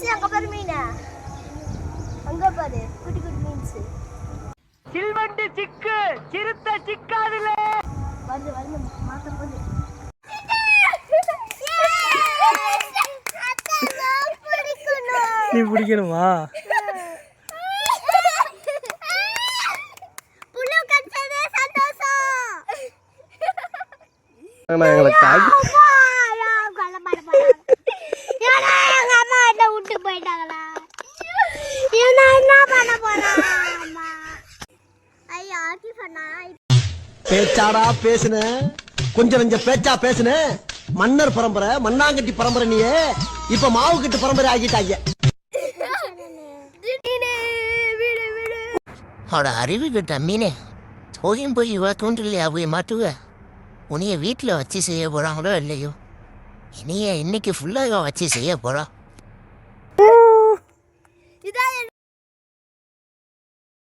Means அங்க பாரு மீனா. அங்க பாரு குட்டி குட்டி மீன்ஸ். சில்வண்டு சிக்கு சிறுத்தை சிக்காதுல. வந்து வந்து மாத்த போடு. நீ பிடிக்கணுமா? புல்லு கச்சதே சந்தோஷம். நான் எங்களை காக்கி போயிட்டாங்களா? என்ன பண்ண போறேன்? ஐயா ஆக்கி பண்ணா பேச்சாடா பேசுன, கொஞ்சம் நெஞ்ச பேச்சா பேசுன. மன்னர் பரம்பரை, மண்ணாங்கட்டி பரம்பரை, நீயே இப்ப மாவு கட்டு பரம்பரை ஆகிட்டாங்க. அவட அறிவு கிட்ட மீனே தோயும் போய் இவ தூண்டில் அவைய மாட்டுவ. உன்னைய வீட்டில் வச்சு செய்ய போறாங்களோ இல்லையோ, இனிய இன்னைக்கு ஃபுல்லாக வச்சு செய்ய போறோம்.